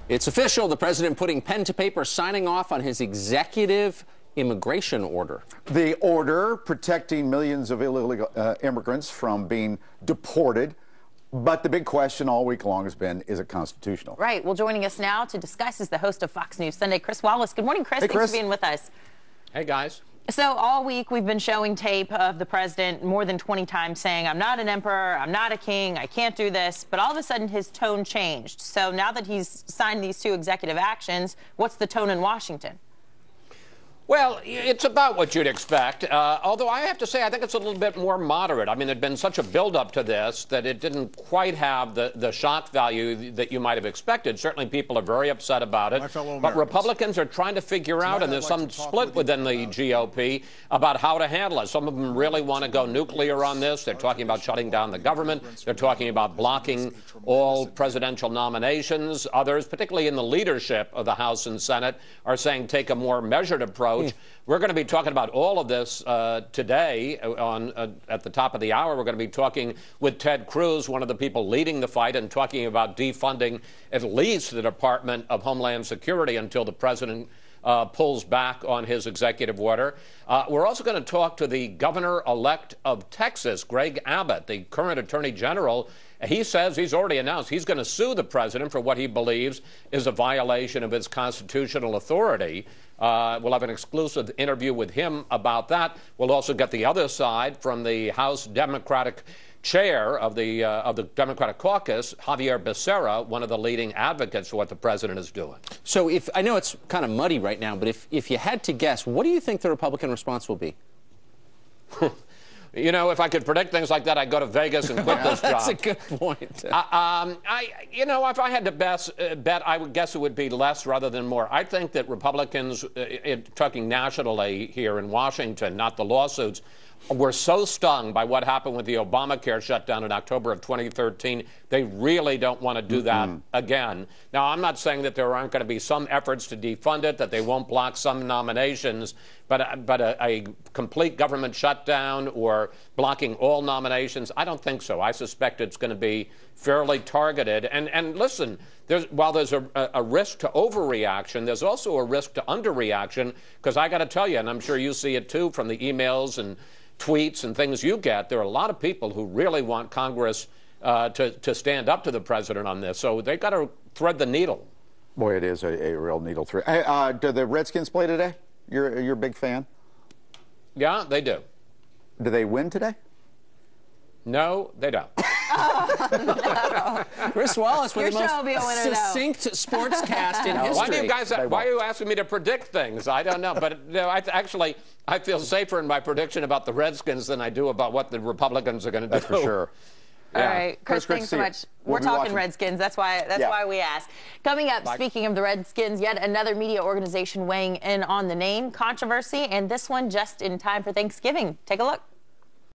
It's official. The president putting pen to paper, signing off on his executive immigration order. The order protecting millions of illegal immigrants from being deported. But the big question all week long has been, is it constitutional? Right. Well, joining us now to discuss is the host of Fox News Sunday, Chris Wallace. Good morning, Chris. Hey, Thanks for being with us. Hey, guys. So all week we've been showing tape of the president more than 20 times saying, I'm not an emperor, I'm not a king, I can't do this. But all of a sudden his tone changed. So now that he's signed these two executive actions, what's the tone in Washington? Well, it's about what you'd expect, although I have to say I think it's a little bit more moderate. I mean, there'd been such a buildup to this that it didn't quite have the shock value that you might have expected. Certainly people are very upset about it. But Republicans are trying to figure out, and there's some split within the GOP, about how to handle it. Some of them really want to go nuclear on this. They're talking about shutting down the government. They're talking about blocking all presidential nominations. Others, particularly in the leadership of the House and Senate, are saying take a more measured approach. We're going to be talking about all of this today at the top of the hour. We're going to be talking with Ted Cruz, one of the people leading the fight, and talking about defunding at least the Department of Homeland Security until the president pulls back on his executive order. We're also going to talk to the governor-elect of Texas, Greg Abbott, the current attorney general. He says he's already announced he's going to sue the president for what he believes is a violation of his constitutional authority. We'll have an exclusive interview with him about that. We'll also get the other side from the House Democratic chair of the Democratic caucus, Javier Becerra, one of the leading advocates for what the president is doing. So I know it's kind of muddy right now, but if you had to guess, what do you think the Republican response will be? You know, if I could predict things like that, I'd go to Vegas and quit this job. That's a good point. If I had to bet, I would guess it would be less rather than more. I think that Republicans, talking nationally here in Washington, not the lawsuits, were so stung by what happened with the Obamacare shutdown in October of 2013, they really don't want to do that again. Now, I'm not saying that there aren't going to be some efforts to defund it, that they won't block some nominations, but a complete government shutdown or blocking all nominations, I don't think so. I suspect it's going to be fairly targeted. And listen, while there's a risk to overreaction, there's also a risk to underreaction, because I got to tell you, and I'm sure you see it too from the emails and tweets and things you get, there are a lot of people who really want Congress to stand up to the president on this. So they've got to thread the needle. Boy, it is a real needle thread. Hey, do the Redskins play today? You're a big fan? Yeah, they do. Do they win today? No, they don't. Oh, no. Chris Wallace with the most succinct sportscast in history. Why are you asking me to predict things? I don't know. But I feel safer in my prediction about the Redskins than I do about what the Republicans are going to do. That's for sure. All right, Chris, thanks so much. We're talking Redskins. That's why we asked. Coming up, speaking of the Redskins, yet another media organization weighing in on the name controversy, and this one just in time for Thanksgiving. Take a look.